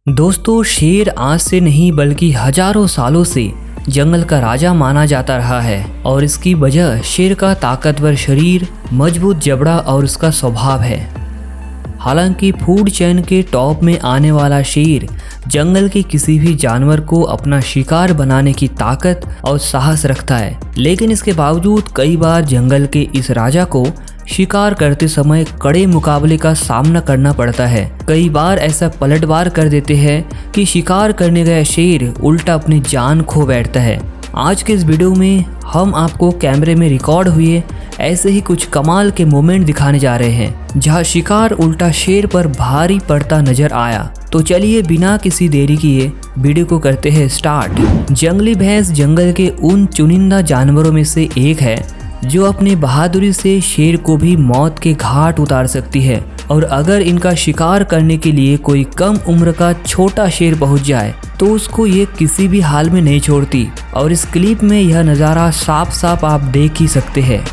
दोस्तों, शेर आज से नहीं बल्कि हजारों सालों से जंगल का राजा माना जाता रहा है और इसकी वजह शेर का ताकतवर शरीर, मजबूत जबड़ा और उसका स्वभाव है। हालांकि फूड चेन के टॉप में आने वाला शेर जंगल के किसी भी जानवर को अपना शिकार बनाने की ताकत और साहस रखता है, लेकिन इसके बावजूद कई बार जंगल के इस राजा को शिकार करते समय कड़े मुकाबले का सामना करना पड़ता है। कई बार ऐसा पलटवार कर देते हैं कि शिकार करने गया शेर उल्टा अपनी जान खो बैठता है। आज के इस वीडियो में हम आपको कैमरे में रिकॉर्ड हुए ऐसे ही कुछ कमाल के मोमेंट दिखाने जा रहे हैं जहां शिकार उल्टा शेर पर भारी पड़ता नजर आया। तो चलिए बिना किसी देरी किए वीडियो को करते हैं स्टार्ट। जंगली भैंस जंगल के उन चुनिंदा जानवरों में से एक है जो अपनी बहादुरी से शेर को भी मौत के घाट उतार सकती है, और अगर इनका शिकार करने के लिए कोई कम उम्र का छोटा शेर पहुंच जाए तो उसको ये किसी भी हाल में नहीं छोड़ती। और इस क्लिप में यह नज़ारा साफ साफ आप देख ही सकते हैं।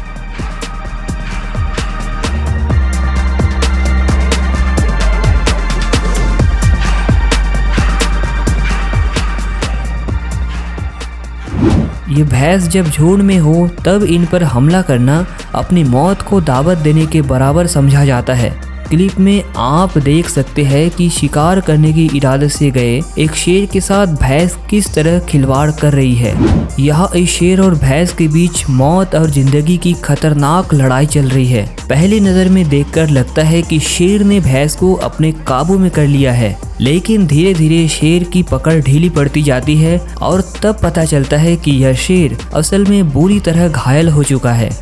ये भैंस जब झुंड में हो तब इन पर हमला करना अपनी मौत को दावत देने के बराबर समझा जाता है। क्लिप में आप देख सकते हैं कि शिकार करने के इरादे से गए एक शेर के साथ भैंस किस तरह खिलवाड़ कर रही है। यहाँ इस शेर और भैंस के बीच मौत और जिंदगी की खतरनाक लड़ाई चल रही है। पहली नज़र में देखकर लगता है कि शेर ने भैंस को अपने काबू में कर लिया है, लेकिन धीरे धीरे शेर की पकड़ ढीली पड़ती जाती है और तब पता चलता है कि यह शेर असल में बुरी तरह घायल हो चुका है।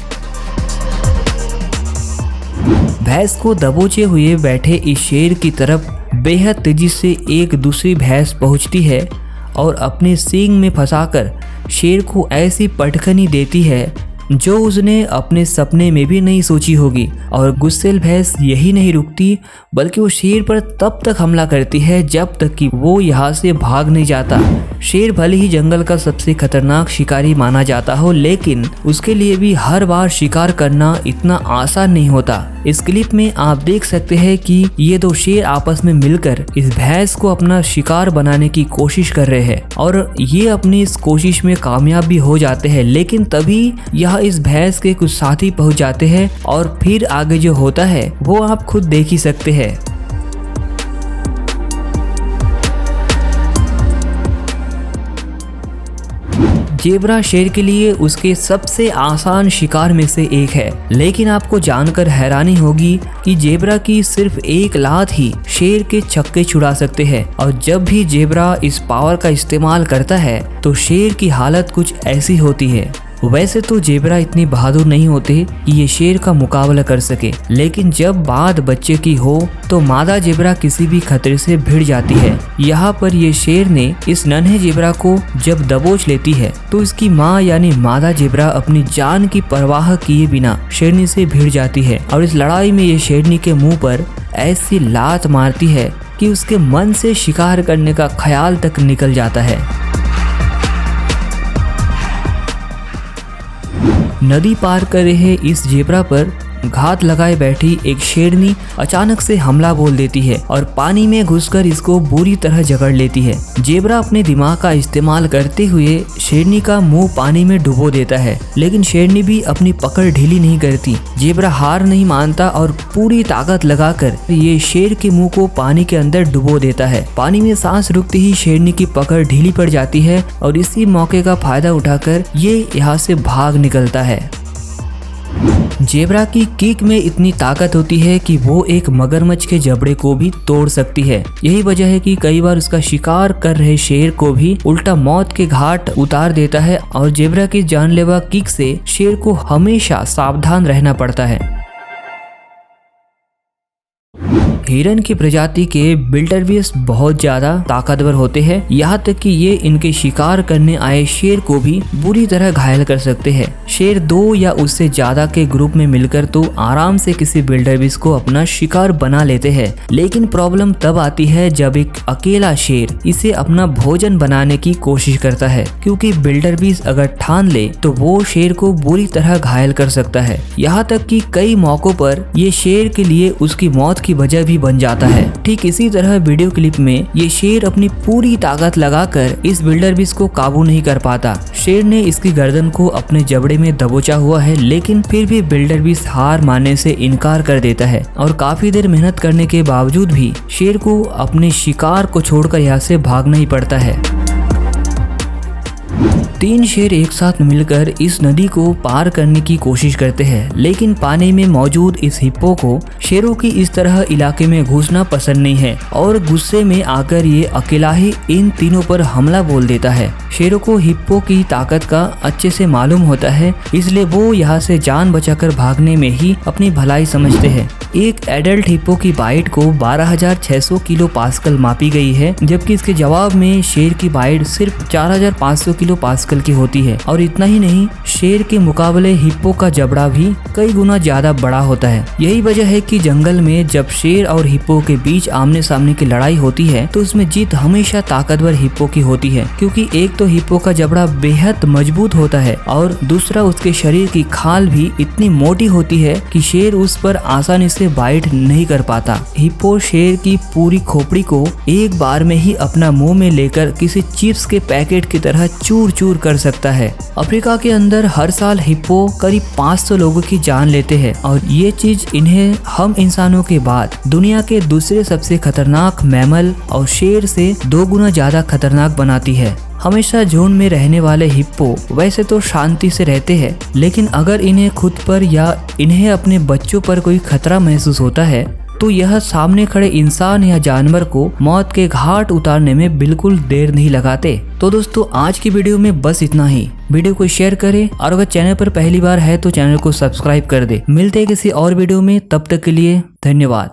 भैंस को दबोचे हुए बैठे इस शेर की तरफ बेहद तेजी से एक दूसरी भैंस पहुंचती है और अपने सींग में फंसाकर शेर को ऐसी पटखनी देती है जो उसने अपने सपने में भी नहीं सोची होगी। और गुस्सेल भैंस यही नहीं रुकती बल्कि वो शेर पर तब तक हमला करती है जब तक कि वो यहाँ से भाग नहीं जाता। शेर भले ही जंगल का सबसे खतरनाक शिकारी माना जाता हो, लेकिन उसके लिए भी हर बार शिकार करना इतना आसान नहीं होता। इस क्लिप में आप देख सकते हैं कि ये दो शेर आपस में मिलकर इस भैंस को अपना शिकार बनाने की कोशिश कर रहे हैं और ये अपनी इस कोशिश में कामयाब भी हो जाते हैं, लेकिन तभी यह इस भैंस के कुछ साथी पहुंच जाते हैं और फिर आगे जो होता है वो आप खुद देख ही सकते हैं। जेब्रा शेर के लिए उसके सबसे आसान शिकार में से एक है, लेकिन आपको जानकर हैरानी होगी कि जेब्रा की सिर्फ एक लात ही शेर के छक्के छुड़ा सकते हैं। और जब भी जेब्रा इस पावर का इस्तेमाल करता है तो शेर की हालत कुछ ऐसी होती है। वैसे तो जेब्रा इतनी बहादुर नहीं होते कि ये शेर का मुकाबला कर सके, लेकिन जब बात बच्चे की हो तो मादा जेब्रा किसी भी खतरे से भिड़ जाती है। यहाँ पर ये शेर ने इस नन्हे जेब्रा को जब दबोच लेती है तो इसकी माँ यानी मादा जेब्रा अपनी जान की परवाह किए बिना शेरनी से भिड़ जाती है और इस लड़ाई में ये शेरनी के मुंह पर ऐसी लात मारती है कि उसके मन से शिकार करने का ख्याल तक निकल जाता है। नदी पार कर रहे इस जेब्रा पर घात लगाए बैठी एक शेरनी अचानक से हमला बोल देती है और पानी में घुसकर इसको बुरी तरह जकड़ लेती है। जेब्रा अपने दिमाग का इस्तेमाल करते हुए शेरनी का मुंह पानी में डुबो देता है, लेकिन शेरनी भी अपनी पकड़ ढीली नहीं करती। जेब्रा हार नहीं मानता और पूरी ताकत लगाकर ये शेर के मुंह को पानी के अंदर डुबो देता है। पानी में सांस रुकते ही शेरनी की पकड़ ढीली पड़ जाती है और इसी मौके का फायदा उठाकर ये यहाँ से भाग निकलता है। जेब्रा की किक में इतनी ताकत होती है कि वो एक मगरमच्छ के जबड़े को भी तोड़ सकती है। यही वजह है कि कई बार उसका शिकार कर रहे शेर को भी उल्टा मौत के घाट उतार देता है और जेब्रा की जानलेवा किक से शेर को हमेशा सावधान रहना पड़ता है। हिरन की प्रजाति के विल्डरबीस्ट बहुत ज्यादा ताकतवर होते हैं, यहाँ तक कि ये इनके शिकार करने आए शेर को भी बुरी तरह घायल कर सकते हैं। शेर दो या उससे ज्यादा के ग्रुप में मिलकर तो आराम से किसी विल्डरबीस्ट को अपना शिकार बना लेते हैं, लेकिन प्रॉब्लम तब आती है जब एक अकेला शेर इसे अपना भोजन बनाने की कोशिश करता है, क्योंकि विल्डरबीस्ट अगर ठान ले तो वो शेर को बुरी तरह घायल कर सकता है। यहाँ तक कि कई मौकों पर ये शेर के लिए उसकी मौत की वजह भी भी बन जाता है। ठीक इसी तरह वीडियो क्लिप में ये शेर अपनी पूरी ताकत लगाकर इस विल्डर बीस्ट को काबू नहीं कर पाता। शेर ने इसकी गर्दन को अपने जबड़े में दबोचा हुआ है, लेकिन फिर भी विल्डर बीस्ट हार मानने से इनकार कर देता है और काफी देर मेहनत करने के बावजूद भी शेर को अपने शिकार को छोड़कर यहाँ से भागना ही पड़ता है। 3 शेर एक साथ मिलकर इस नदी को पार करने की कोशिश करते हैं, लेकिन पानी में मौजूद इस हिप्पो को शेरों की इस तरह इलाके में घुसना पसंद नहीं है और गुस्से में आकर ये अकेला ही इन तीनों पर हमला बोल देता है। शेरों को हिप्पो की ताकत का अच्छे से मालूम होता है, इसलिए वो यहाँ से जान बचाकर भागने में ही अपनी भलाई समझते हैं। एक एडल्ट हिप्पो की बाइट को 12,600 किलो पास्कल मापी गई है, जबकि इसके जवाब में शेर की बाइट सिर्फ 4,500 किलो पास्कल की होती है। और इतना ही नहीं, शेर के मुकाबले हिप्पो का जबड़ा भी कई गुना ज्यादा बड़ा होता है। यही वजह है कि जंगल में जब शेर और हिप्पो के बीच आमने सामने की लड़ाई होती है तो उसमें जीत हमेशा ताकतवर हिप्पो की होती है, क्योंकि एक तो हिप्पो का जबड़ा बेहद मजबूत होता है और दूसरा उसके शरीर की खाल भी इतनी मोटी होती है कि शेर उस पर आसानी से बाइट नहीं कर पाता। हिप्पो शेर की पूरी खोपड़ी को एक बार में ही अपना मुंह में लेकर किसी चिप्स के पैकेट की तरह चूर चूर कर सकता है। अफ्रीका के अंदर हर साल हिप्पो करीब 500 लोगों की जान लेते हैं और ये चीज इन्हें हम इंसानों के बाद दुनिया के दूसरे सबसे खतरनाक मैमल और शेर से 2 गुना ज्यादा खतरनाक बनाती है। हमेशा झुंड में रहने वाले हिप्पो वैसे तो शांति से रहते हैं, लेकिन अगर इन्हें खुद पर या इन्हें अपने बच्चों पर कोई खतरा महसूस होता है तो यह सामने खड़े इंसान या जानवर को मौत के घाट उतारने में बिल्कुल देर नहीं लगाते। तो दोस्तों, आज की वीडियो में बस इतना ही। वीडियो को शेयर करें और अगर चैनल पर पहली बार है तो चैनल को सब्सक्राइब कर दे। मिलते हैं किसी और वीडियो में, तब तक के लिए धन्यवाद।